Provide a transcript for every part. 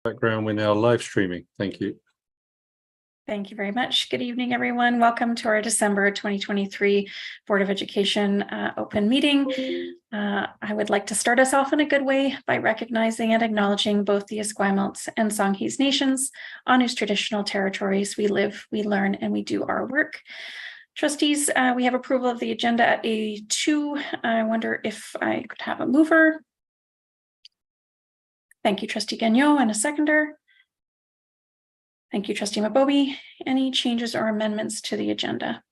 background, we're now live streaming. Thank you. Thank you very much. Good evening, everyone. Welcome to our December 2023 Board of Education open meeting. I would like to start us off in a good way by recognizing and acknowledging both the Esquimalt and Songhees nations on whose traditional territories we live, we learn, and we do our work. Trustees, we have approval of the agenda at A2. I wonder if I could have a mover. Thank you, Trustee Gagnon, and a seconder. Thank you, Trustee Mabobi. Any changes or amendments to the agenda?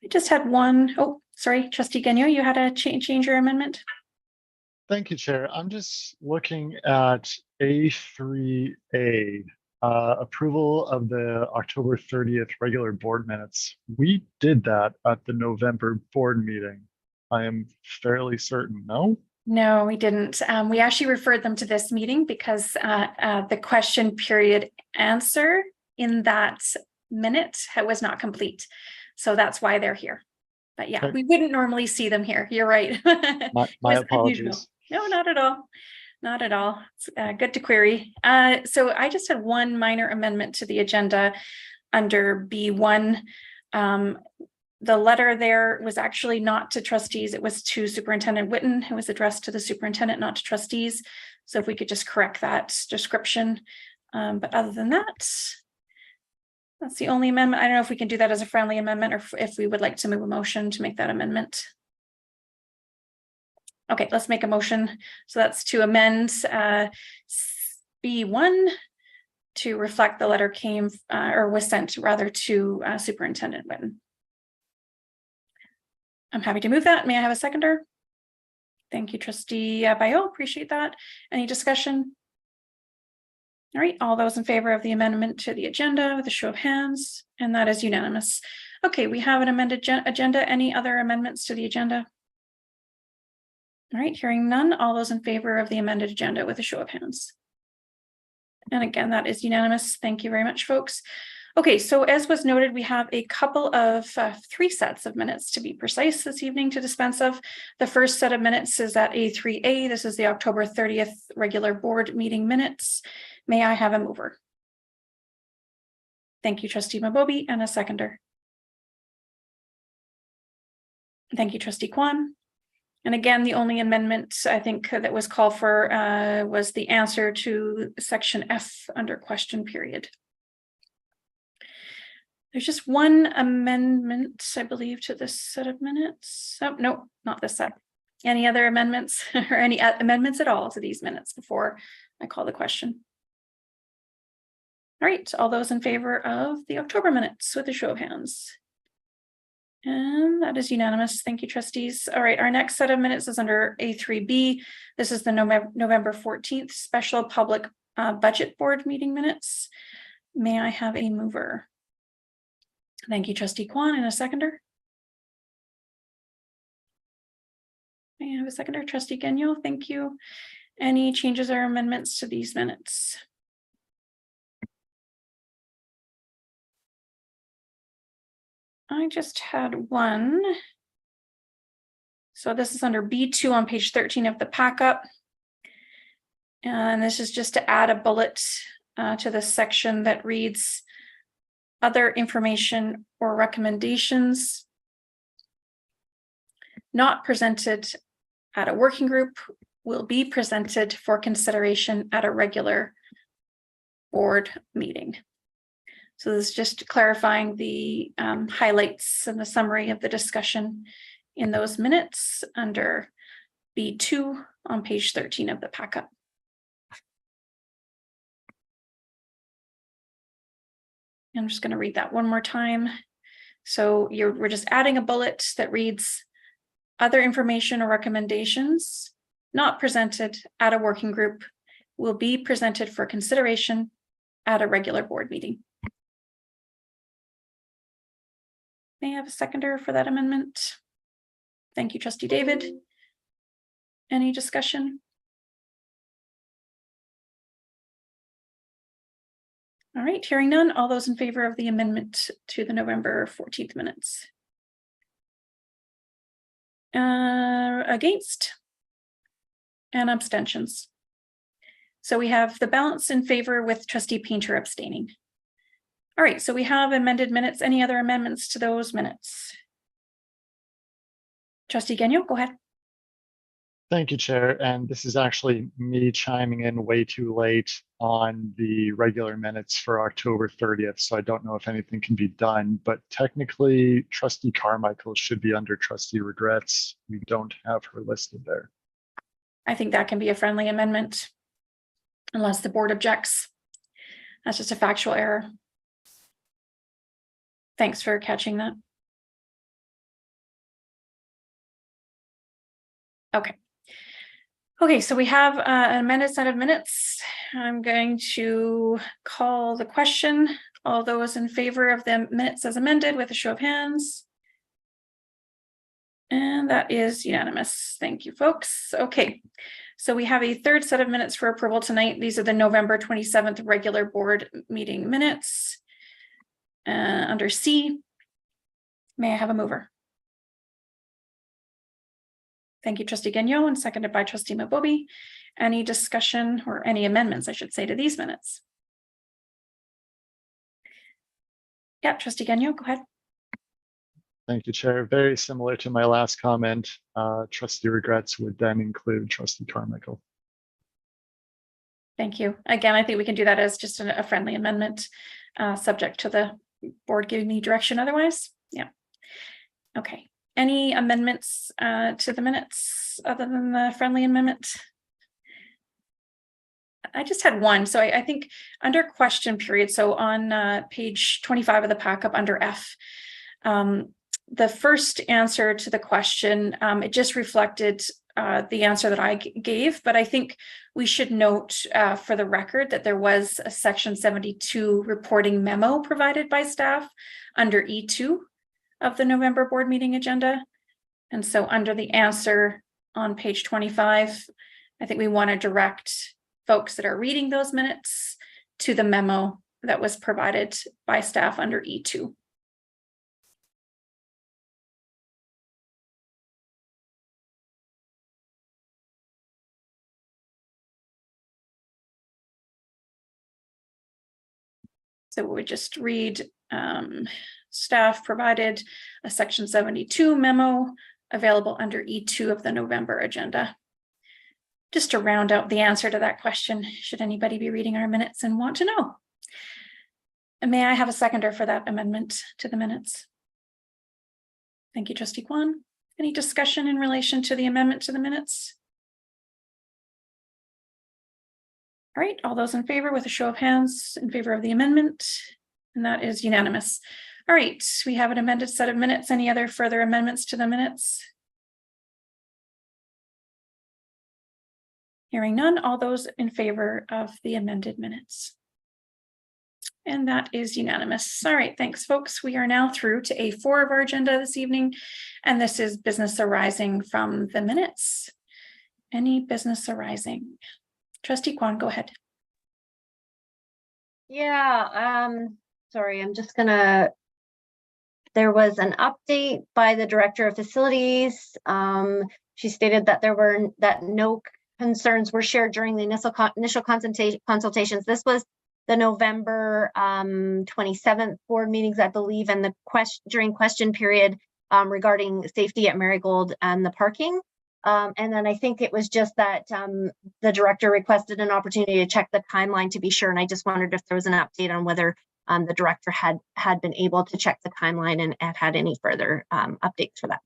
I just had one. Oh, sorry, Trustee Gagnon, you had a change or amendment? Thank you, Chair. I'm just looking at A3A, approval of the October 30th regular board minutes. We did that at the November board meeting. I am fairly certain, no? No, we didn't. We actually referred them to this meeting because the question period answer in that minute was not complete. So that's why they're here. But yeah, we wouldn't normally see them here. You're right. My apologies. No, not at all. Not at all. It's good to query. So I just had one minor amendment to the agenda under B1. The letter there was actually not to trustees. It was to Superintendent Whitten. It was addressed to the superintendent, not to trustees. So if we could just correct that description. But other than that, that's the only amendment. I don't know if we can do that as a friendly amendment or if we would like to move a motion to make that amendment. Okay, let's make a motion. So that's to amend B1 to reflect the letter came or was sent rather to Superintendent Whitten. I'm happy to move that. May I have a seconder? Thank you, Trustee Bayo. Appreciate that. Any discussion? All right, all those in favor of the amendment to the agenda with a show of hands, and that is unanimous. Okay, we have an amended agenda. Any other amendments to the agenda? All right, hearing none, all those in favor of the amended agenda with a show of hands. And again, that is unanimous. Thank you very much, folks. Okay, so as was noted, we have a couple of 3 sets of minutes to be precise this evening to dispense of. The first set of minutes is at A3A. This is the October 30th regular board meeting minutes. May I have a mover? Thank you, Trustee Mabobi, and a seconder. Thank you, Trustee Kwan. And again, the only amendment I think that was called for was the answer to section F under question period. There's just one amendment, I believe, to this set of minutes. Oh, no, not this set. Any other amendments or any amendments at all to these minutes before I call the question? All right, all those in favor of the October minutes with a show of hands. And that is unanimous. Thank you, trustees. All right, our next set of minutes is under A3B. This is the November 14th special public budget board meeting minutes. May I have a mover? Thank you, Trustee Kwan, and a seconder. May I have a seconder? Trustee Gagnon, thank you. Any changes or amendments to these minutes? I just had one. So this is under B2 on page 13 of the pack-up. And this is just to add a bullet to the section that reads, other information or recommendations not presented at a working group will be presented for consideration at a regular board meeting. So this is just clarifying the highlights and the summary of the discussion in those minutes under B2 on page 13 of the packet. I'm just going to read that one more time. So we're just adding a bullet that reads, other information or recommendations not presented at a working group will be presented for consideration at a regular board meeting. May I have a seconder for that amendment? Thank you, Trustee David. Any discussion? All right, hearing none, all those in favor of the amendment to the November 14th minutes? Against? And abstentions. So we have the balance in favor with trustee Painter abstaining. All right, so we have amended minutes. Any other amendments to those minutes? Trustee Gagnon, go ahead. Thank you, Chair. And this is actually me chiming in way too late on the regular minutes for October 30th. So I don't know if anything can be done, but technically Trustee Carmichael should be under Trustee Regrets. We don't have her listed there. I think that can be a friendly amendment unless the board objects. That's just a factual error. Thanks for catching that. Okay. Okay, so we have an amended set of minutes. I'm going to call the question. All those in favor of the minutes as amended with a show of hands. And that is unanimous. Thank you, folks. Okay, so we have a third set of minutes for approval tonight. These are the November 27th regular board meeting minutes. Under C, may I have a mover? Thank you, Trustee Gagnon, and seconded by Trustee Mabobi. Any discussion or any amendments, I should say, to these minutes? Yeah, Trustee Gagnon, go ahead. Thank you, Chair. Very similar to my last comment. Trustee Regrets would then include Trustee Carmichael. Thank you. Again, I think we can do that as just a friendly amendment, subject to the board giving me direction otherwise. Yeah. Okay. Any amendments to the minutes other than the friendly amendment? I just had one. So I think under question period, so on page 25 of the pack up under F, the first answer to the question, it just reflected the answer that I gave, but I think we should note for the record that there was a section 72 reporting memo provided by staff under E2 of the November board meeting agenda. And so under the answer on page 25, I think we want to direct folks that are reading those minutes to the memo that was provided by staff under E2. So we just read staff provided a section 72 memo available under E2 of the November agenda. Just to round out the answer to that question, should anybody be reading our minutes and want to know? And may I have a seconder for that amendment to the minutes? Thank you, Trustee Kwan. Any discussion in relation to the amendment to the minutes? All right, all those in favor with a show of hands in favor of the amendment, and that is unanimous. All right, we have an amended set of minutes. Any other further amendments to the minutes? Hearing none, all those in favor of the amended minutes. And that is unanimous. All right, thanks, folks. We are now through to A4 of our agenda this evening, and this is business arising from the minutes. Any business arising? Trustee Kwan, go ahead. Yeah, sorry, I'm just gonna, there was an update by the Director of Facilities. She stated that no concerns were shared during the initial consultations. This was the November 27th board meetings, I believe, and the during question period regarding safety at Marigold and the parking. And then I think it was just that the director requested an opportunity to check the timeline to be sure. And I just wondered if there was an update on whether the director had been able to check the timeline and had any further updates for that.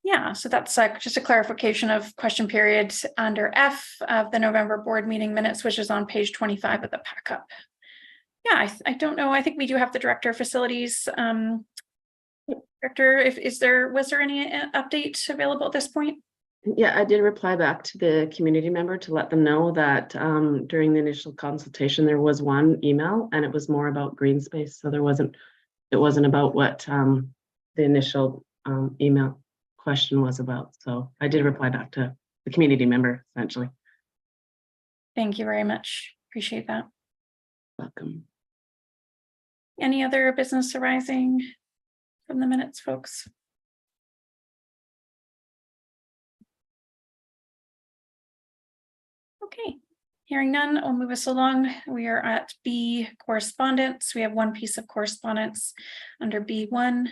Yeah, so that's just a clarification of question period under F of the November board meeting minutes, which is on page 25 of the pack up. Yeah, I don't know. I think we do have the director of facilities. Director, was there any update available at this point? Yeah, I did reply back to the community member to let them know that during the initial consultation, there was one email and it was more about green space. So it wasn't about what the initial email question was about. So I did reply back to the community member, essentially. Thank you very much. Appreciate that. Welcome. Any other business arising from the minutes, folks? Okay, Hearing none, we'll move us along. We are at B, correspondence. We have one piece of correspondence under B1.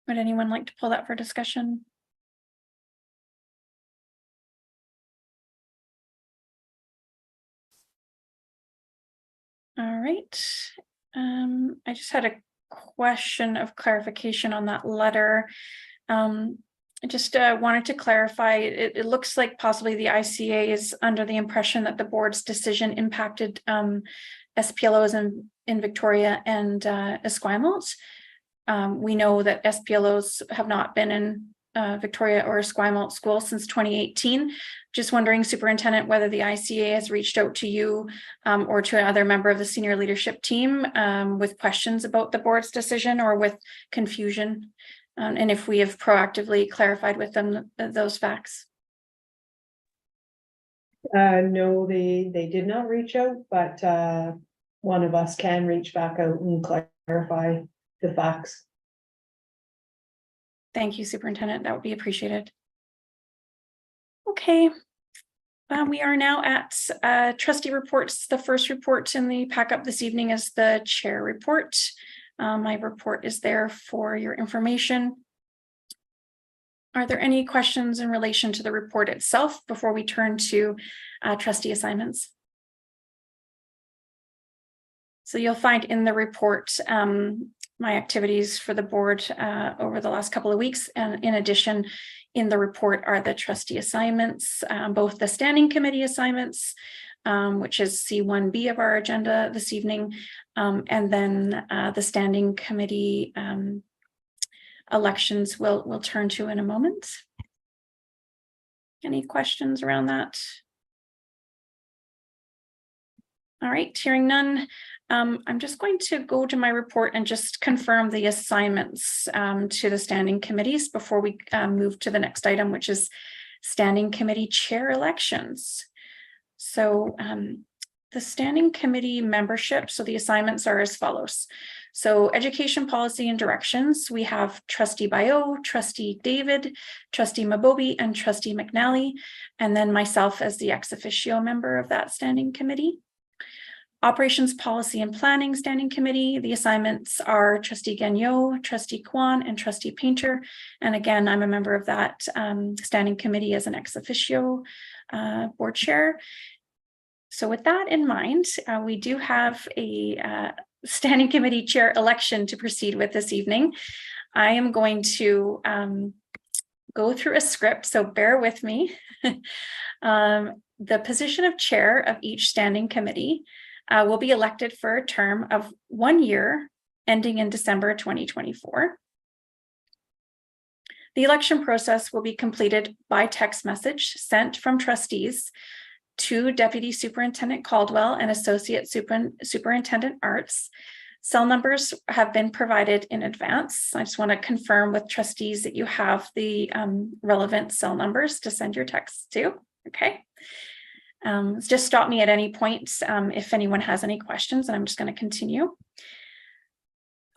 Would anyone like to pull that for discussion? All right. I just had a question of clarification on that letter. I just wanted to clarify, it looks like possibly the ICA is under the impression that the board's decision impacted SPLOs in Victoria and Esquimalt. We know that SPLOs have not been in Victoria or Esquimalt school since 2018. Just wondering, Superintendent, whether the ICA has reached out to you or to another member of the senior leadership team with questions about the board's decision or with confusion, and if we have proactively clarified with them those facts. No, they did not reach out, but one of us can reach back out and clarify the facts. Thank you, Superintendent. That would be appreciated. Okay. We are now at trustee reports. The first report in the pack up this evening is the chair report. My report is there for your information. Are there any questions in relation to the report itself before we turn to trustee assignments? So you'll find in the report my activities for the board over the last couple of weeks. And in addition, in the report are the trustee assignments, both the standing committee assignments, which is C1B of our agenda this evening, and then the standing committee elections we'll turn to in a moment. Any questions around that? All right, hearing none. I'm just going to go to my report and just confirm the assignments to the standing committees before we move to the next item, which is standing committee chair elections. So the standing committee membership, so the assignments are as follows. So education policy and directions, we have trustee Bio, trustee David, trustee Mabobi, and trustee McNally, and then myself as the ex officio member of that standing committee. Operations Policy and Planning Standing Committee, the assignments are trustee Gagnon, trustee Kwan, and trustee Painter. And again, I'm a member of that standing committee as an ex officio board chair. So with that in mind, we do have a standing committee chair election to proceed with this evening. I am going to go through a script, so bear with me. The position of chair of each standing committee will be elected for a term of 1 year ending in December 2024. The election process will be completed by text message sent from trustees to Deputy Superintendent Caldwell and Associate Superintendent Arts. Cell numbers have been provided in advance. I just want to confirm with trustees that you have the relevant cell numbers to send your texts to. Okay. Just stop me at any point if anyone has any questions, and I'm just going to continue.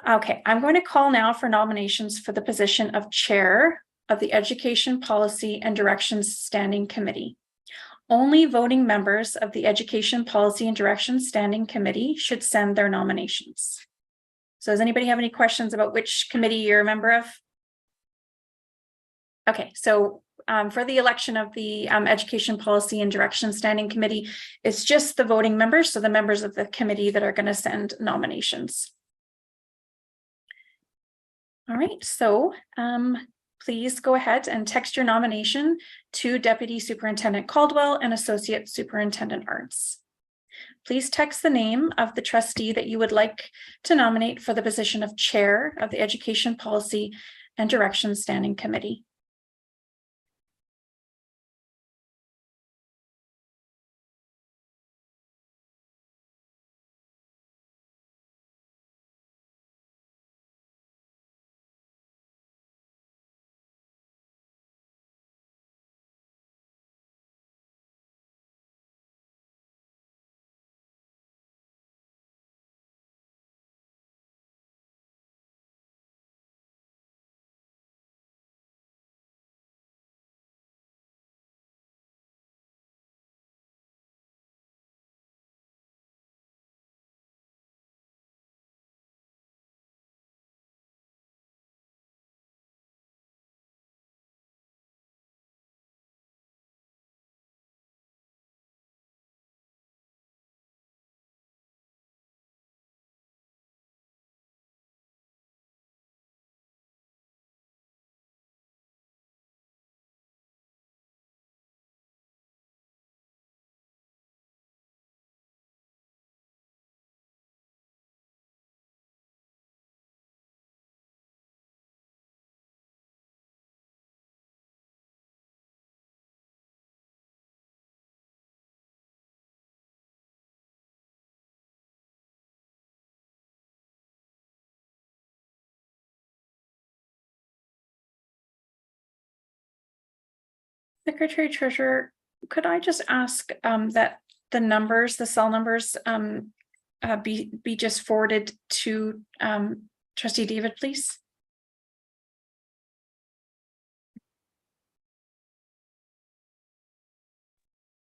Okay, I'm going to call now for nominations for the position of chair of the Education Policy and Directions Standing Committee. Only voting members of the Education Policy and Directions Standing Committee should send their nominations. So does anybody have any questions about which committee you're a member of? Okay, so for the election of the Education Policy and Direction Standing Committee, it's just the voting members, so the members of the committee that are going to send nominations. All right, so please go ahead and text your nomination to Deputy Superintendent Caldwell and Associate Superintendent Arts. Please text the name of the trustee that you would like to nominate for the position of chair of the Education Policy and Direction Standing Committee. Secretary Treasurer, could I just ask that the numbers, the cell numbers, be just forwarded to Trustee David, please?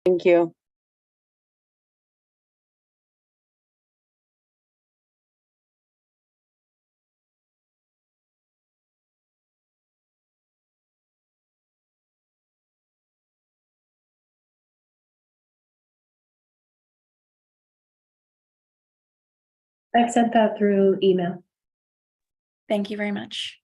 Thank you. I've sent that through email. Thank you very much.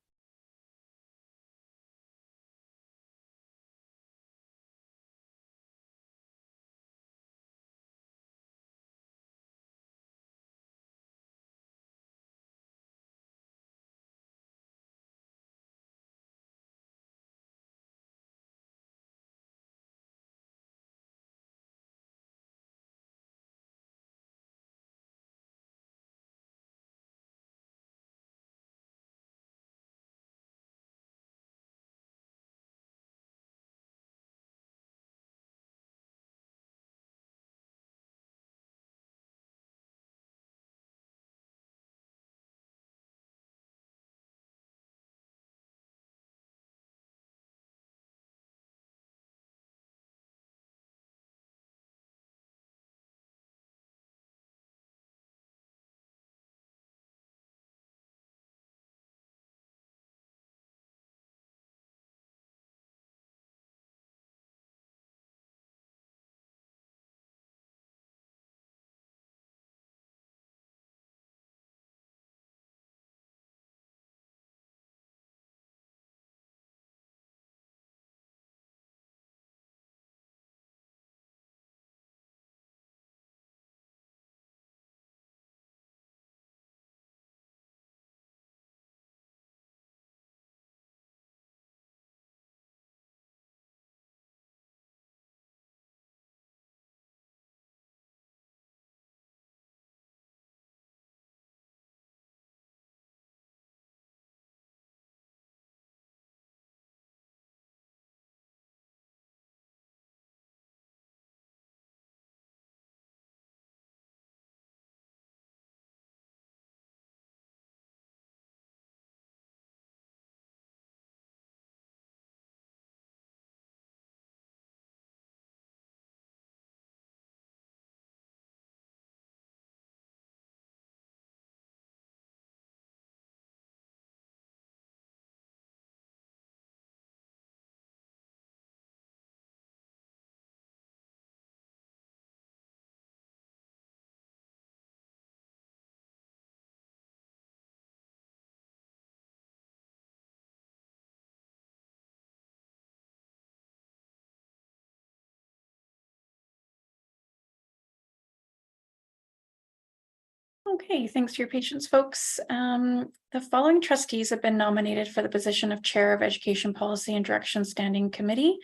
Okay, thanks for your patience, folks. The following trustees have been nominated for the position of Chair of Education Policy and Direction Standing Committee,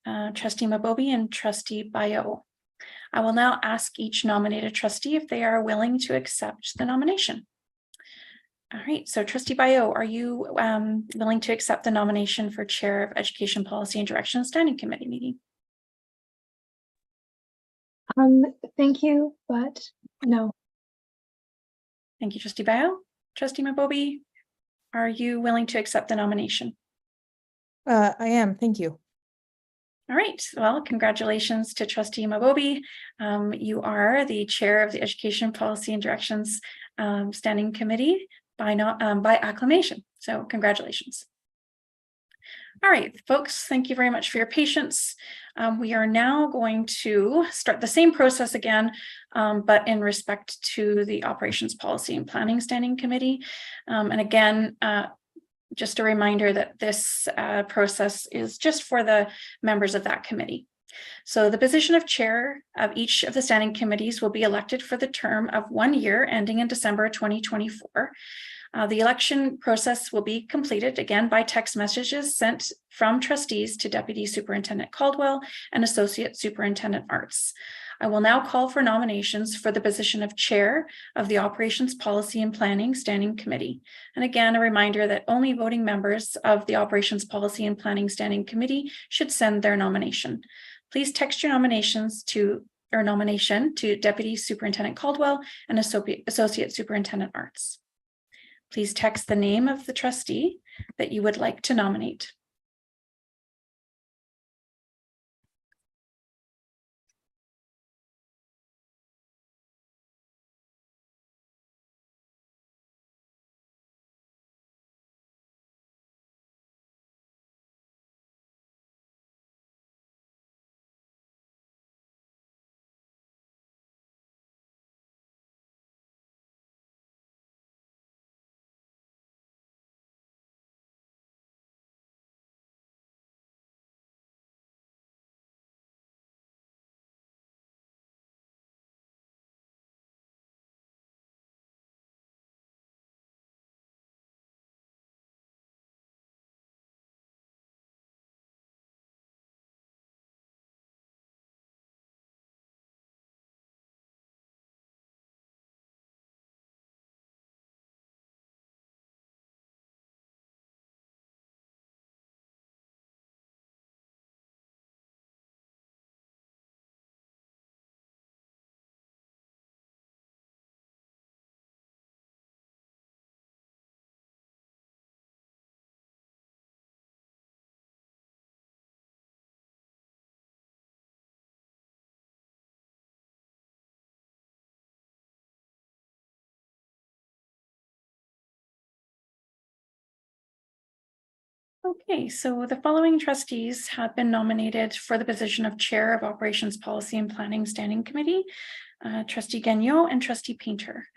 Trustee Mabobi and Trustee Bayo. I will now ask each nominated trustee if they are willing to accept the nomination. All right, so Trustee Bayo, are you willing to accept the nomination for Chair of Education Policy and Direction Standing Committee meeting? Thank you, but no. Thank you, Trustee Bayo. Trustee Mabobi, are you willing to accept the nomination? I am, thank you. All right, well, congratulations to Trustee Mabobi. You are the Chair of the Education Policy and Directions Standing Committee by acclamation. So congratulations. All right, folks, thank you very much for your patience. We are now going to start the same process again, but in respect to the Operations Policy and Planning Standing Committee. And again, just a reminder that this process is just for the members of that committee. So the position of chair of each of the standing committees will be elected for the term of 1 year ending in December 2024. The election process will be completed again by text messages sent from trustees to Deputy Superintendent Caldwell and Associate Superintendent Arts. I will now call for nominations for the position of Chair of the Operations Policy and Planning Standing Committee. And again, a reminder that only voting members of the Operations Policy and Planning Standing Committee should send their nomination. Please text your nomination to Deputy Superintendent Caldwell and Associate Superintendent Arts. Please text the name of the trustee that you would like to nominate. Okay, so the following trustees have been nominated for the position of Chair of Operations Policy and Planning Standing Committee, Trustee Gagnon and Trustee Painter.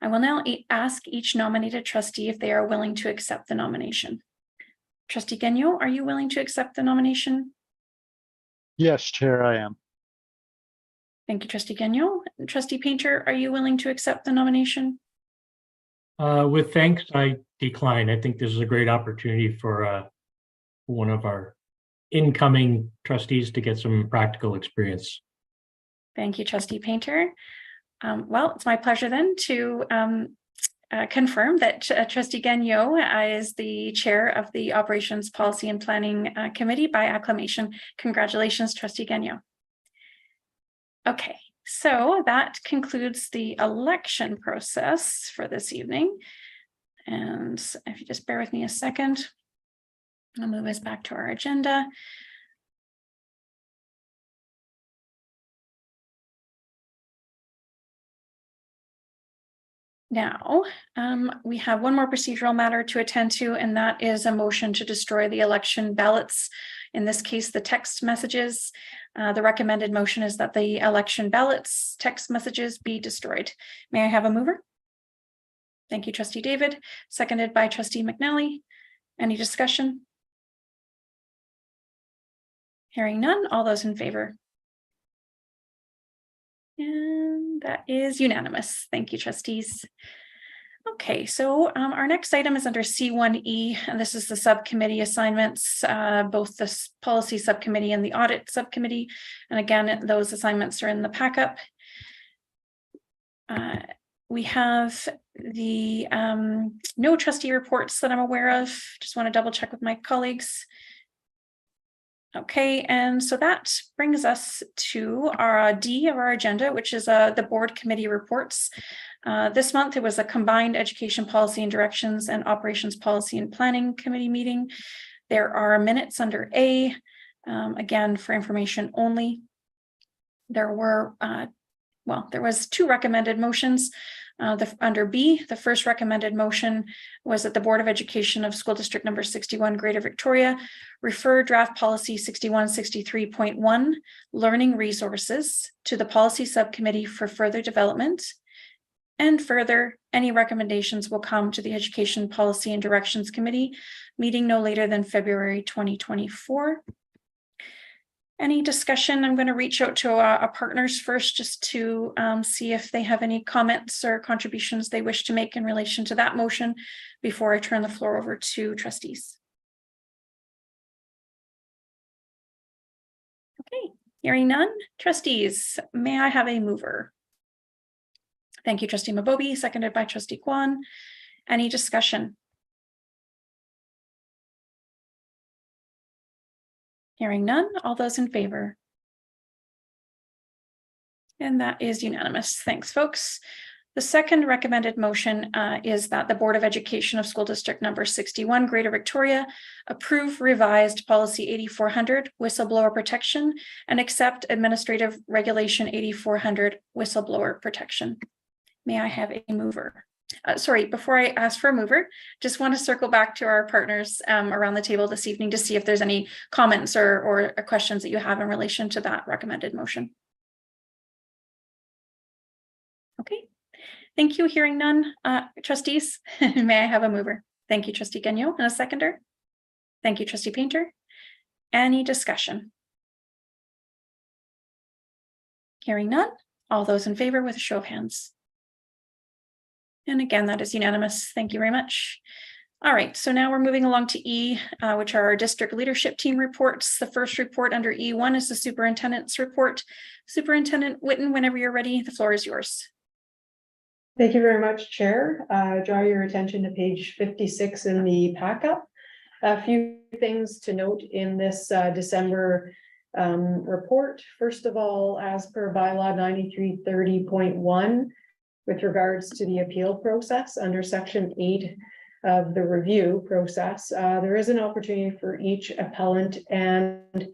I will now ask each nominated trustee if they are willing to accept the nomination. Trustee Gagnon, are you willing to accept the nomination? Yes, Chair, I am. Thank you, Trustee Gagnon. Trustee Painter, are you willing to accept the nomination? With thanks, I decline. I think this is a great opportunity for one of our incoming trustees to get some practical experience. Thank you, Trustee Painter. Well, it's my pleasure then to confirm that Trustee Gagnon is the Chair of the Operations Policy and Planning Committee by acclamation. Congratulations, Trustee Gagnon. Okay. So that concludes the election process for this evening. And if you just bear with me a second, I'll move us back to our agenda. Now, we have one more procedural matter to attend to, and that is a motion to destroy the election ballots. In this case, the text messages. The recommended motion is that the election ballots text messages be destroyed. May I have a mover? Thank you, Trustee David, seconded by Trustee McNally. Any discussion? Hearing none, all those in favor? And that is unanimous. Thank you, trustees. Okay, so our next item is under C1E, and this is the subcommittee assignments, both the policy subcommittee and the audit subcommittee. And again, those assignments are in the packet. We have the no trustee reports that I'm aware of. Just want to double check with my colleagues. Okay, and so that brings us to our D of our agenda, which is the board committee reports. This month, it was a combined education policy and directions and operations policy and planning committee meeting. There are minutes under A, again, for information only. There were, there was 2 recommended motions. Under B, the first recommended motion was that the Board of Education of School District number 61, Greater Victoria, refer draft policy 6163.1, learning resources, to the policy subcommittee for further development. And further, any recommendations will come to the Education Policy and Directions Committee, meeting no later than February 2024. Any discussion? I'm going to reach out to our partners first just to see if they have any comments or contributions they wish to make in relation to that motion before I turn the floor over to trustees. Okay, hearing none. Trustees, may I have a mover? Thank you, Trustee Mabobi, seconded by Trustee Kwan. Any discussion? Hearing none, all those in favor? And that is unanimous. Thanks, folks. The second recommended motion is that the Board of Education of School District number 61, Greater Victoria, approve revised policy 8400, whistleblower protection, and accept administrative regulation 8400, whistleblower protection. May I have a mover? Sorry, before I ask for a mover, just want to circle back to our partners around the table this evening to see if there's any comments or questions that you have in relation to that recommended motion. Okay, thank you. Hearing none. Trustees, may I have a mover? Thank you, Trustee Gagnon, and a seconder. Thank you, Trustee Painter. Any discussion? Hearing none. All those in favor with a show of hands. And again, that is unanimous. Thank you very much. All right, so now we're moving along to E, which are our district leadership team reports. The first report under E1 is the superintendent's report. Superintendent Whitten, whenever you're ready, the floor is yours. Thank you very much, Chair. Draw your attention to page 56 in the packet. A few things to note in this December report. First of all, as per bylaw 9330.1, with regards to the appeal process under section 8 of the review process, there is an opportunity for each appellant and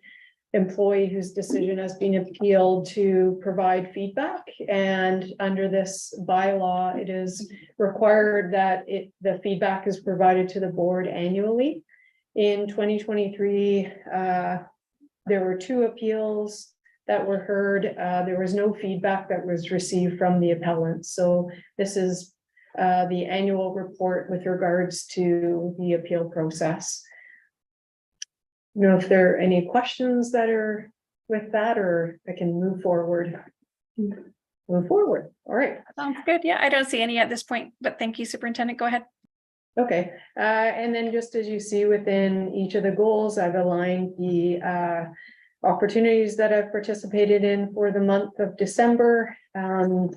employee whose decision has been appealed to provide feedback. And under this bylaw, it is required that the feedback is provided to the board annually. In 2023, there were 2 appeals that were heard. There was no feedback that was received from the appellant. So this is the annual report with regards to the appeal process. You know if there are any questions that are with that, or I can move forward. Move forward. All right. Sounds good. Yeah, I don't see any at this point, but thank you, Superintendent. Go ahead. Okay. And then just as you see within each of the goals, I've aligned the opportunities that I've participated in for the month of December. And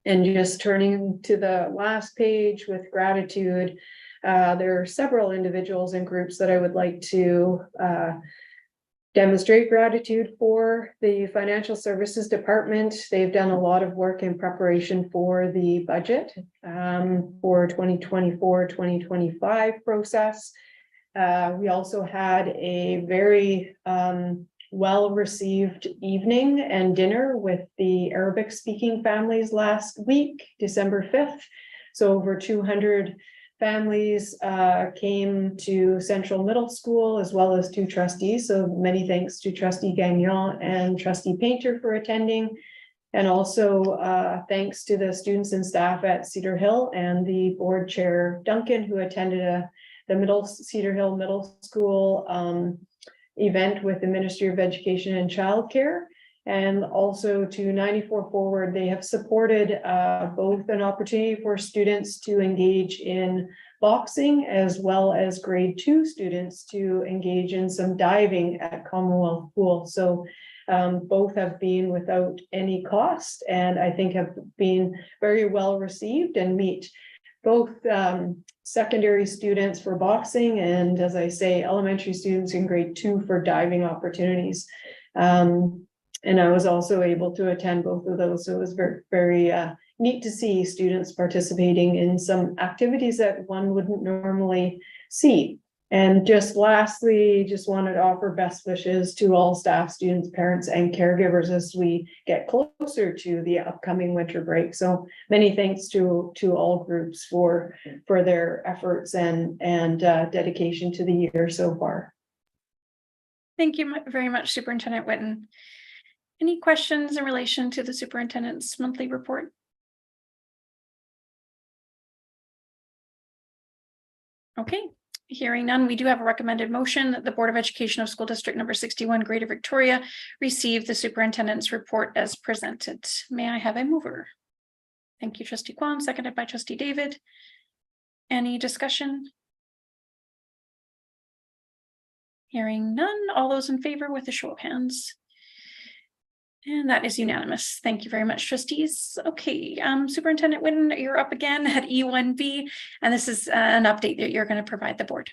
just turning to the last page with gratitude, there are several individuals and groups that I would like to demonstrate gratitude for. The Financial Services Department, they've done a lot of work in preparation for the budget for 2024-2025 process. We also had a very well-received evening and dinner with the Arabic speaking families last week, December 5th. So over 200 families came to Central Middle School, as well as 2 trustees. So many thanks to Trustee Gagnon and Trustee Painter for attending. And also thanks to the students and staff at Cedar Hill and the board chair Duncan, who attended the Cedar Hill Middle School event with the Ministry of Education and Childcare. And also to 94 Forward, they have supported both an opportunity for students to engage in boxing, as well as grade 2 students to engage in some diving at Commonwealth Pool. So both have been without any cost, and I think have been very well received and meet both secondary students for boxing and, as I say, elementary students in grade 2 for diving opportunities. And I was also able to attend both of those. So it was very, very neat to see students participating in some activities that one wouldn't normally see. And just lastly, just wanted to offer best wishes to all staff, students, parents, and caregivers as we get closer to the upcoming winter break. So many thanks to all groups for their efforts and dedication to the year so far. Thank you very much, Superintendent Whitten. Any questions in relation to the superintendent's monthly report? Okay, Hearing none, we do have a recommended motion that the Board of Education of School District number 61, Greater Victoria, receive the superintendent's report as presented. May I have a mover? Thank you, Trustee Kwan, seconded by Trustee David. Any discussion? Hearing none, all those in favor with a show of hands. And that is unanimous. Thank you very much, trustees. Okay, Superintendent Whitten, you're up again at E1B, and this is an update that you're going to provide the board.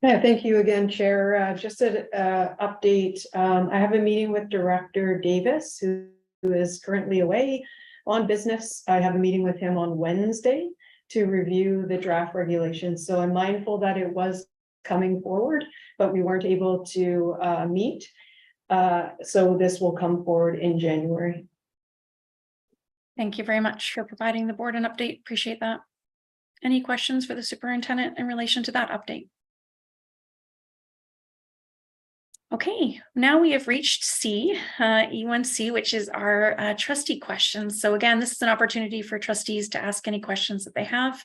Yeah, thank you again, Chair. Just an update. I have a meeting with Director Davis, who is currently away on business. I have a meeting with him on Wednesday to review the draft regulations. So I'm mindful that it was coming forward, but we weren't able to meet. So this will come forward in January. Thank you very much for providing the board an update. Appreciate that. Any questions for the superintendent in relation to that update? Okay, now we have reached C, E1C, which is our trustee questions. So again, this is an opportunity for trustees to ask any questions that they have,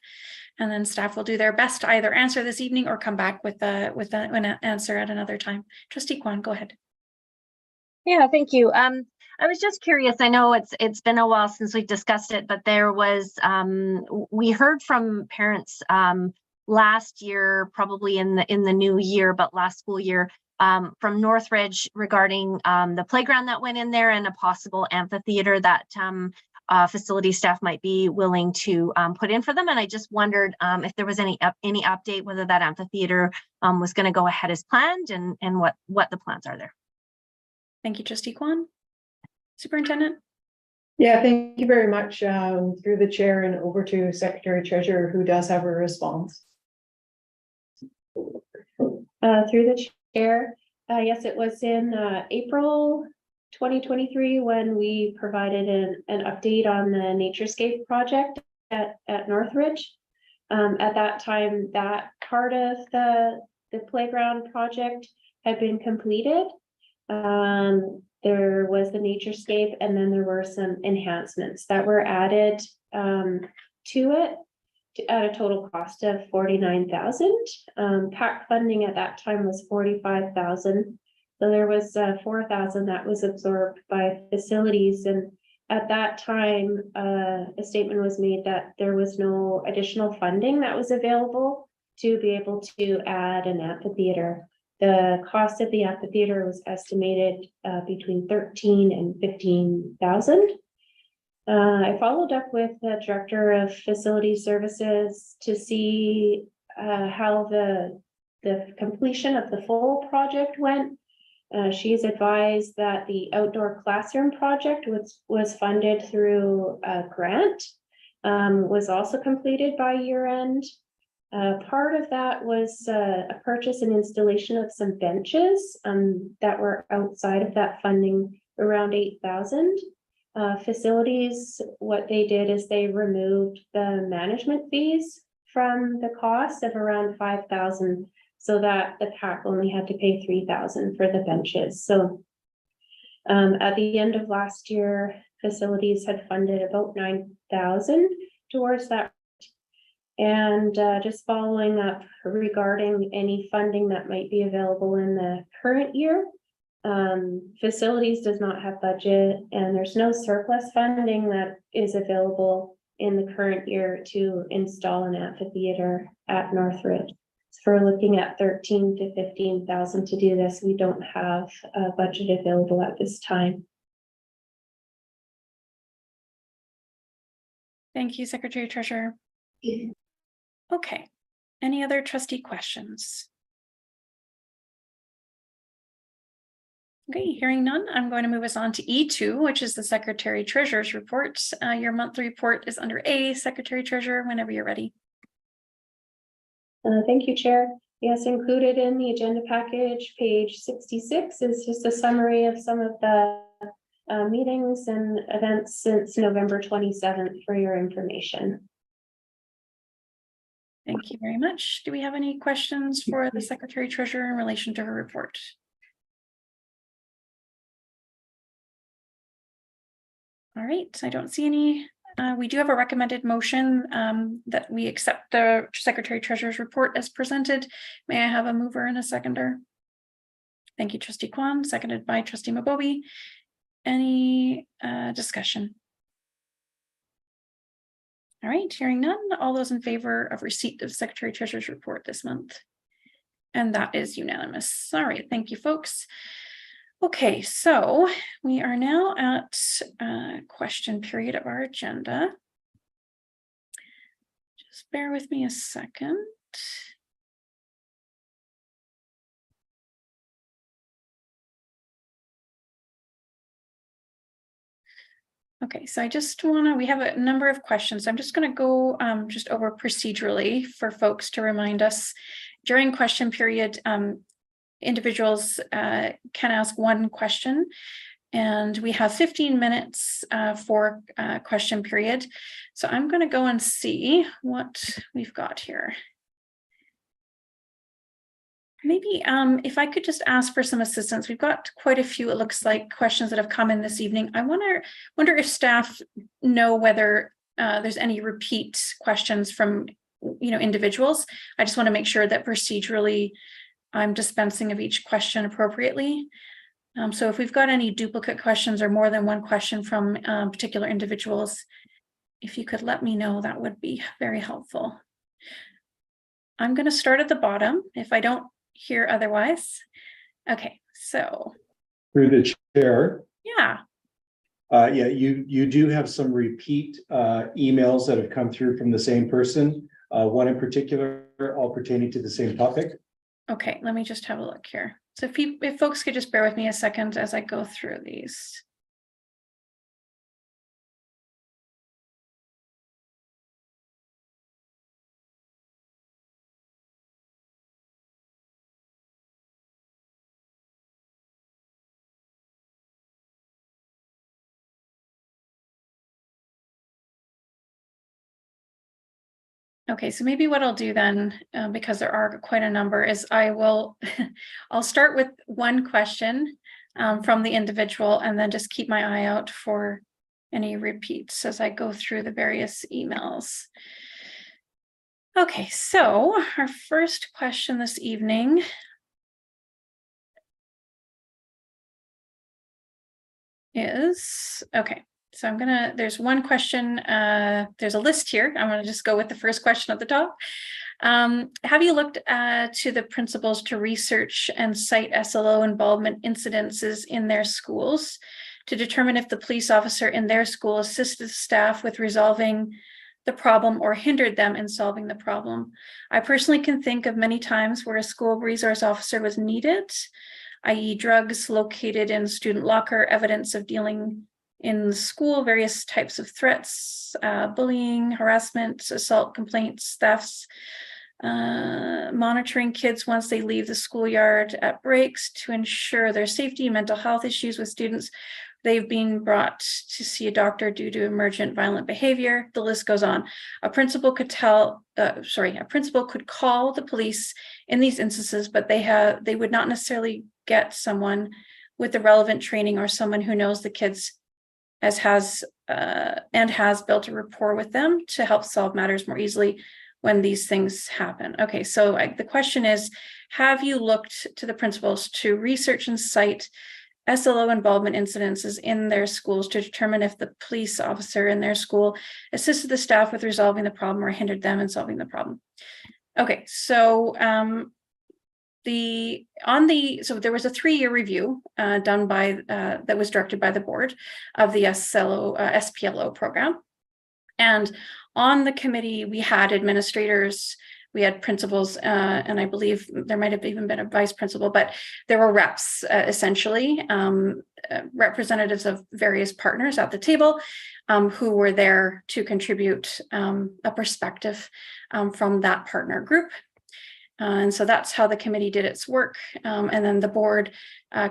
and then staff will do their best to either answer this evening or come back with an answer at another time. Trustee Kwan, go ahead. Yeah, thank you. I was just curious. I know it's been a while since we've discussed it, but there was we heard from parents last year, probably in the new year, but last school year, from Northridge regarding the playground that went in there and a possible amphitheater that facility staff might be willing to put in for them. And I just wondered if there was any update, whether that amphitheater was going to go ahead as planned, and what the plans are there. Thank you, Trustee Kwan. Superintendent? Yeah, thank you very much. Through the chair and over to Secretary Treasurer, who does have a response. Through the chair, yes, it was in April 2023 when we provided an update on the Naturescape project at Northridge. At that time, that part of the playground project had been completed. There was the Naturescape, and then there were some enhancements that were added to it at a total cost of $49,000. PAC funding at that time was $45,000. So there was $4,000 that was absorbed by facilities. And at that time, a statement was made that there was no additional funding that was available to be able to add an amphitheater. The cost of the amphitheater was estimated between $13,000 and $15,000. I followed up with the Director of Facility Services to see how the completion of the full project went. She's advised that the outdoor classroom project was funded through a grant, was also completed by year end. Part of that was a purchase and installation of some benches that were outside of that funding, around $8,000. Facilities, what they did is they removed the management fees from the cost of around $5,000, so that the PAC only had to pay $3,000 for the benches. So at the end of last year, facilities had funded about $9,000 towards that. And just following up regarding any funding that might be available in the current year, facilities does not have budget, and there's no surplus funding that is available in the current year to install an amphitheater at Northridge. So we're looking at $13,000 to $15,000 to do this. We don't have a budget available at this time. Thank you, Secretary Treasurer. Okay, any other trustee questions? Okay, hearing none, I'm going to move us on to E2, which is the Secretary Treasurer's report. Your monthly report is under A, Secretary Treasurer, whenever you're ready. Thank you, Chair. Yes, included in the agenda package, page 66, is just a summary of some of the meetings and events since November 27th for your information. Thank you very much. Do we have any questions for the Secretary Treasurer in relation to her report? All right, I don't see any we do have a recommended motion that we accept the Secretary Treasurer's report as presented. May I have a mover and a seconder? Thank you, Trustee Kwan, seconded by Trustee Mabobi. Any discussion? All right, hearing none. All those in favor of receipt of Secretary Treasurer's report this month? And that is unanimous. All right, thank you, folks. Okay, so we are now at question period of our agenda. Just bear with me a second. Okay, so I just we have a number of questions. I'm just going to go just over procedurally for folks to remind us. During question period, individuals can ask one question, and we have 15 minutes for question period. So I'm going to go and see what we've got here. Maybe if I could just ask for some assistance. We've got quite a few, it looks like, questions that have come in this evening. I wonder if staff know whether there's any repeat questions from individuals. I just want to make sure that procedurally I'm dispensing of each question appropriately. So if we've got any duplicate questions or more than one question from particular individuals, if you could let me know, that would be very helpful. I'm going to start at the bottom if I don't hear otherwise. Okay, so. Through the chair. Yeah. Yeah, you do have some repeat emails that have come through from the same person, one in particular, all pertaining to the same topic. Okay, let me just have a look here. So if folks could just bear with me a second as I go through these. Okay, so maybe what I'll do then, because there are quite a number, is I'll start with one question from the individual and then just keep my eye out for any repeats as I go through the various emails. Okay, so our first question this evening is, okay. So there's one question, there's a list here. I'm gonna just go with the first question at the top. Have you looked to the principals to research and cite SLO involvement incidences in their schools to determine if the police officer in their school assisted staff with resolving the problem or hindered them in solving the problem? I personally can think of many times where a school resource officer was needed, i.e. drugs located in student locker, evidence of dealing in the school, various types of threats, bullying, harassment, assault complaints, thefts, monitoring kids once they leave the schoolyard at breaks to ensure their safety, mental health issues with students. They've been brought to see a doctor due to emergent violent behavior. The list goes on. A principal could call the police in these instances, but they would not necessarily get someone with the relevant training or someone who knows the kids has built a rapport with them to help solve matters more easily when these things happen. Okay, so the question is, have you looked to the principals to research and cite SLO involvement incidences in their schools to determine if the police officer in their school assisted the staff with resolving the problem or hindered them in solving the problem? Okay, so so there was a 3-year review done by that was directed by the board of the SPLO program, and on the committee we had administrators, we had principals, and I believe there might have even been a vice principal, but there were reps, essentially representatives of various partners at the table who were there to contribute a perspective from that partner group. And so that's how the committee did its work. And then the board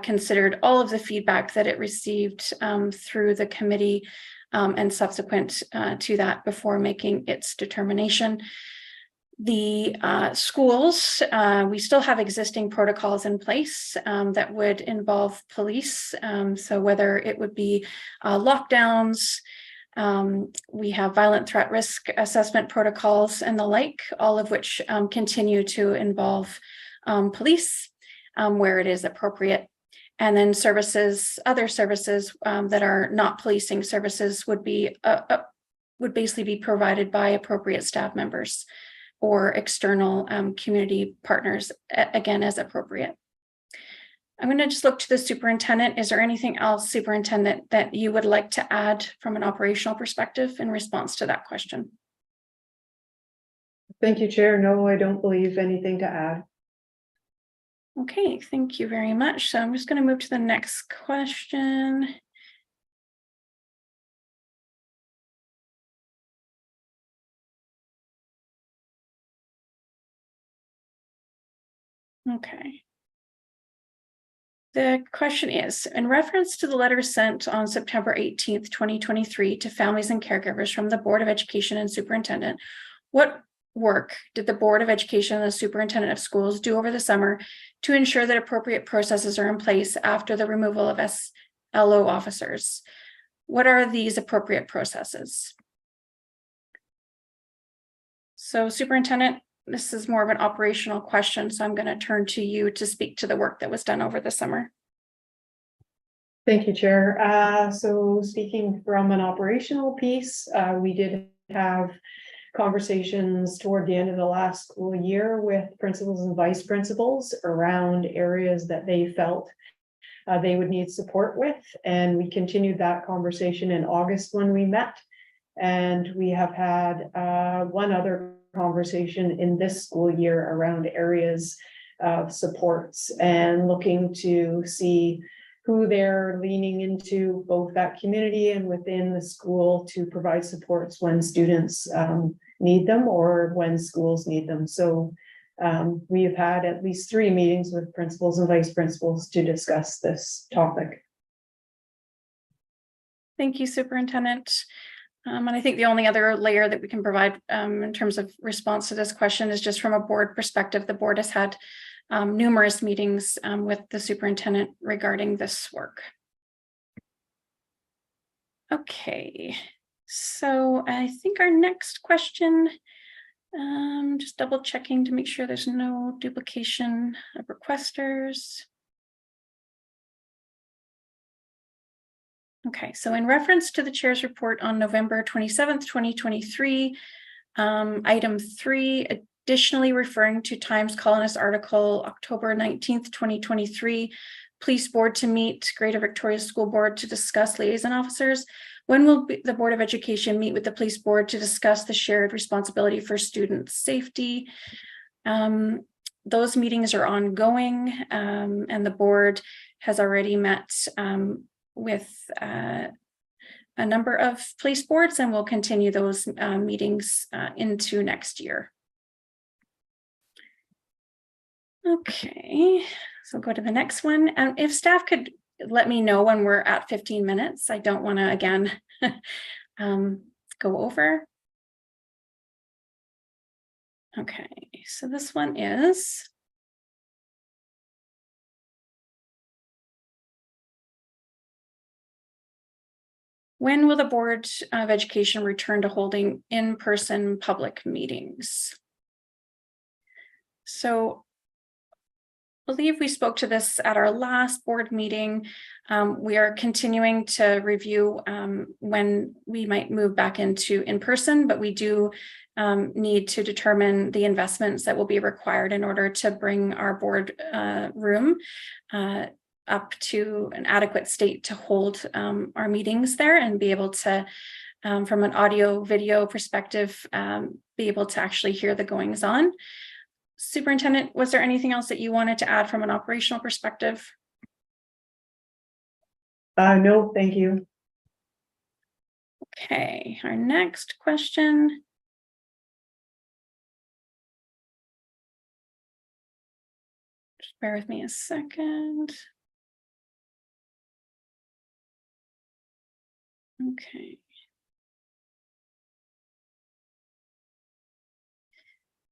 considered all of the feedback that it received through the committee and subsequent to that before making its determination. The schools, we still have existing protocols in place that would involve police. So whether it would be lockdowns, We have violent threat risk assessment protocols and the like, all of which continue to involve police where it is appropriate. And then services, other services that are not policing services would basically be provided by appropriate staff members or external community partners, again, as appropriate. I'm going to just look to the superintendent. Is there anything else, superintendent, that you would like to add from an operational perspective in response to that question? Thank you, Chair. No, I don't believe anything to add. Okay, thank you very much. So I'm just going to move to the next question. Okay. The question is, in reference to the letter sent on September 18th, 2023 to families and caregivers from the Board of Education and Superintendent, what work did the Board of Education and the Superintendent of Schools do over the summer to ensure that appropriate processes are in place after the removal of SLO officers? What are these appropriate processes? So, Superintendent, this is more of an operational question, so I'm going to turn to you to speak to the work that was done over the summer. Thank you, Chair. So speaking from an operational piece, we did have conversations toward the end of the last school year with principals and vice principals around areas that they felt they would need support with. And we continued that conversation in August when we met. And we have had one other conversation in this school year around areas of supports and looking to see who they're leaning into, both that community and within the school, to provide supports when students need them or when schools need them. So we've had at least 3 meetings with principals and vice principals to discuss this topic. Thank you, Superintendent. And I think the only other layer that we can provide in terms of response to this question is just from a board perspective. The board has had numerous meetings with the superintendent regarding this work. Okay, so I think our next question, just double checking to make sure there's no duplication of requesters. Okay, so in reference to the chair's report on November 27th, 2023, item 3, additionally referring to Times Colonist article, October 19th, 2023, police board to meet Greater Victoria School Board to discuss liaison officers. When will the Board of Education meet with the police board to discuss the shared responsibility for student safety? Those meetings are ongoing, and the board has already met with a number of police boards, and we'll continue those meetings into next year. Okay, so go to the next one. If staff could let me know when we're at 15 minutes, I don't want to again go over. Okay, so this one is when will the Board of Education return to holding in-person public meetings? So I believe we spoke to this at our last board meeting. We are continuing to review when we might move back into in-person, but we do need to determine the investments that will be required in order to bring our board room up to an adequate state to hold our meetings there and be able to, from an audio video perspective, be able to actually hear the goings on. Superintendent, was there anything else that you wanted to add from an operational perspective? No, thank you. Okay, our next question. Just bear with me a second. Okay.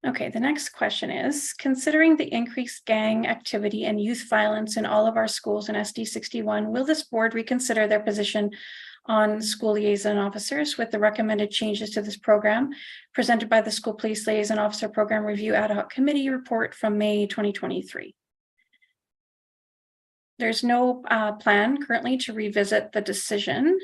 Okay, the next question is, considering the increased gang activity and youth violence in all of our schools in SD61, will this board reconsider their position on school liaison officers with the recommended changes to this program presented by the School Police Liaison Officer Program Review Ad Hoc Committee report from May 2023. There's no plan currently to revisit the decision.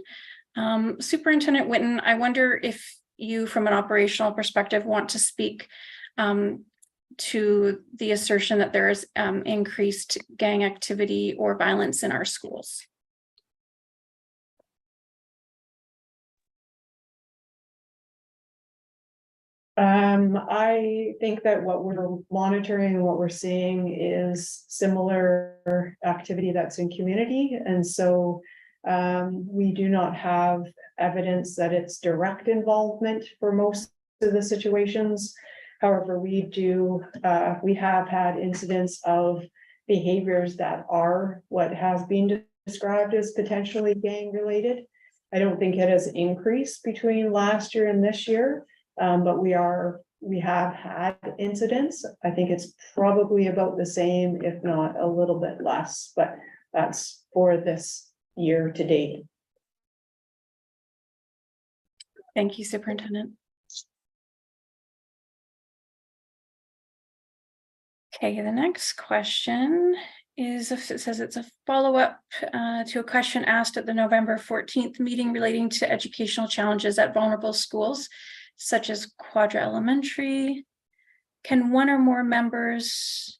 Superintendent Whitten, I wonder if you, from an operational perspective, want to speak to the assertion that there is increased gang activity or violence in our schools. I think that what we're monitoring and what we're seeing is similar activity that's in community. And so we do not have evidence that it's direct involvement for most of the situations. However, we have had incidents of behaviors that are what has been described as potentially gang related. I don't think it has increased between last year and this year. But we have had incidents. I think it's probably about the same, if not a little bit less, but that's for this year to date. Thank you, Superintendent. Okay, the next question is, if it says it's a follow-up to a question asked at the November 14th meeting relating to educational challenges at vulnerable schools, such as Quadra Elementary. Can one or more members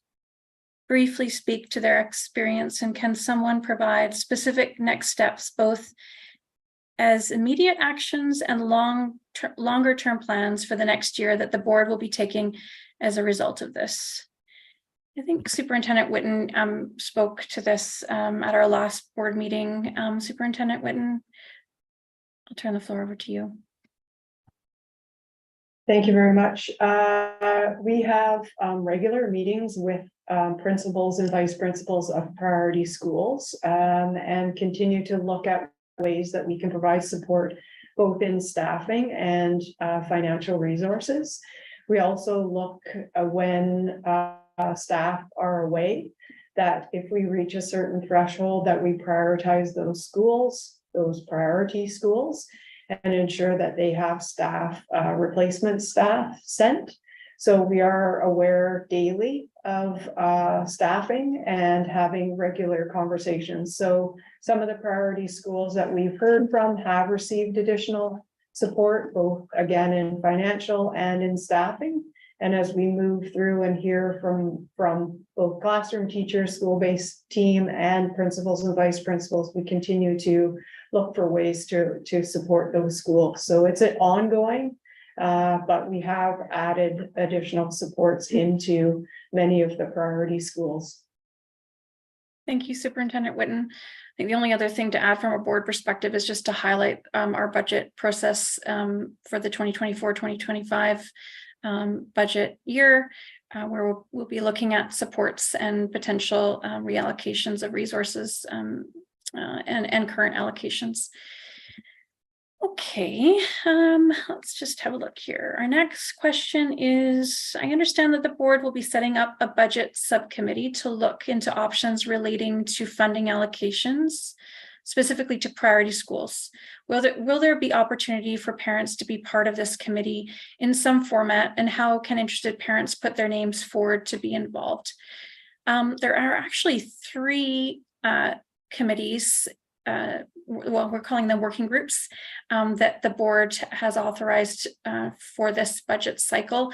briefly speak to their experience, and can someone provide specific next steps, both as immediate actions and longer term plans for the next year that the board will be taking as a result of this? I think Superintendent Whitten spoke to this at our last board meeting. Superintendent Whitten, I'll turn the floor over to you. Thank you very much. We have regular meetings with principals and vice principals of priority schools and continue to look at ways that we can provide support both in staffing and financial resources. We also look when staff are away, that if we reach a certain threshold, that we prioritize those schools, those priority schools, and ensure that they have staff, replacement staff sent. So we are aware daily of staffing and having regular conversations. So some of the priority schools that we've heard from have received additional support, both again in financial and in staffing. And as we move through and hear from both classroom teachers, school-based team, and principals and vice principals, we continue to look for ways to support those schools. So it's an ongoing, but we have added additional supports into many of the priority schools. Thank you, Superintendent Whitten. I think the only other thing to add from a board perspective is just to highlight our budget process for the 2024-2025 budget year, where we'll be looking at supports and potential reallocations of resources and current allocations. Okay, let's just have a look here. Our next question is, I understand that the board will be setting up a budget subcommittee to look into options relating to funding allocations, specifically to priority schools. Will there be opportunity for parents to be part of this committee in some format, and how can interested parents put their names forward to be involved? There are actually three committees, well, we're calling them working groups, that the board has authorized for this budget cycle.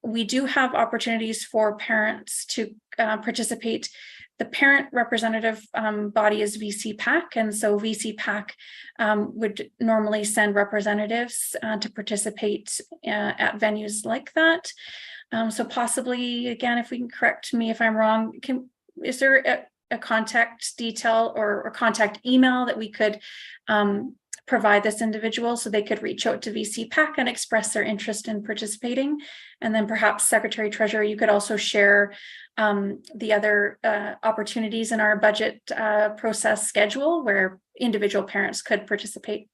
We do have opportunities for parents to participate. The parent representative body is VCPAC, and so VCPAC would normally send representatives to participate at venues like that. So possibly, again, if we can correct me if I'm wrong, is there a contact detail or contact email that we could provide this individual so they could reach out to VCPAC and express their interest in participating? And then perhaps Secretary Treasurer, you could also share the other opportunities in our budget process schedule where individual parents could participate.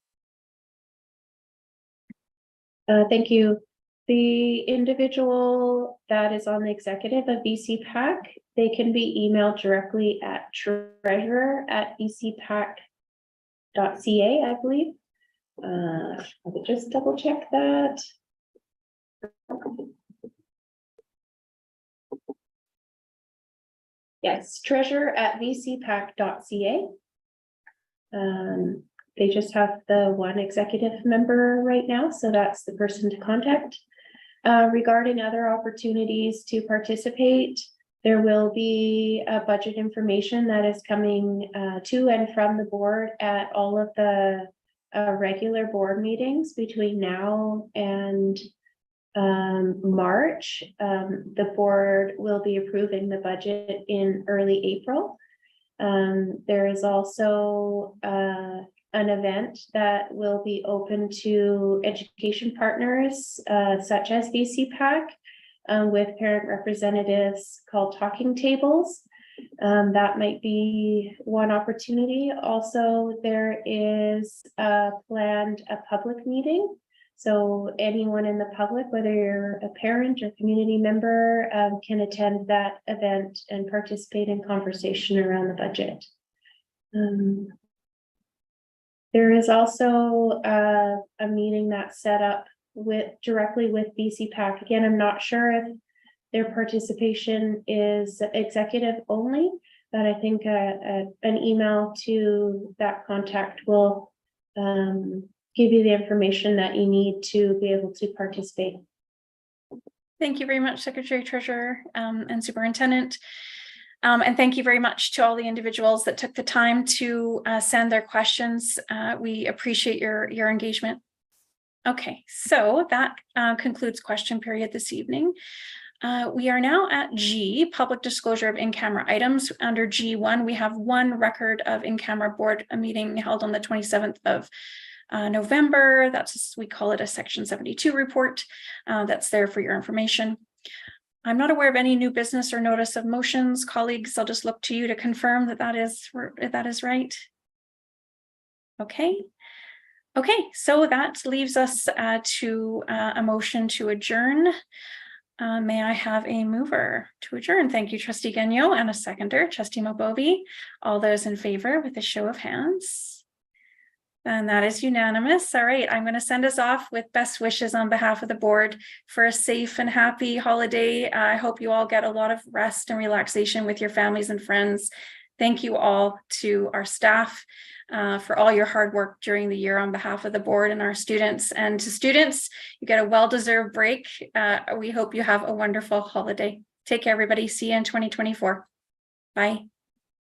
Thank you. The individual that is on the executive of VCPAC, they can be emailed directly at treasurer@vcpac I believe. Let me just double check that. Yes, treasurer@vcpac.ca. They just have the one executive member right now, so that's the person to contact. Regarding other opportunities to participate, there will be a budget information that is coming to and from the board at all of the regular board meetings between now and March. The board will be approving the budget in early April. There is also an event that will be open to education partners such as VCPAC with parent representatives called Talking Tables. That might be one opportunity. Also, there is planned a public meeting. So anyone in the public, whether you're a parent or community member, can attend that event and participate in conversation around the budget. There is also a meeting that's set up directly with VCPAC. Again, I'm not sure if their participation is executive only, but I think an email to that contact will give you the information that you need to be able to participate. Thank you very much, Secretary Treasurer and Superintendent. And thank you very much to all the individuals that took the time to send their questions. We appreciate your engagement. Okay, so that concludes question period this evening. We are now at G, public disclosure of in-camera items. Under G1, we have one record of in-camera board meeting held on the 27th of November. We call it a Section 72 report. That's there for your information. I'm not aware of any new business or notice of motions. Colleagues, I'll just look to you to confirm that is right. Okay. Okay, so that leaves us to a motion to adjourn. May I have a mover to adjourn? Thank you, Trustee Gagnon, and a seconder, Trustee Mobobi. All those in favor with a show of hands. And that is unanimous. All right, I'm going to send us off with best wishes on behalf of the board for a safe and happy holiday. I hope you all get a lot of rest and relaxation with your families and friends. Thank you all to our staff for all your hard work during the year on behalf of the board and our students. And to students, you get a well-deserved break. We hope you have a wonderful holiday. Take care, everybody. See you in 2024. Bye.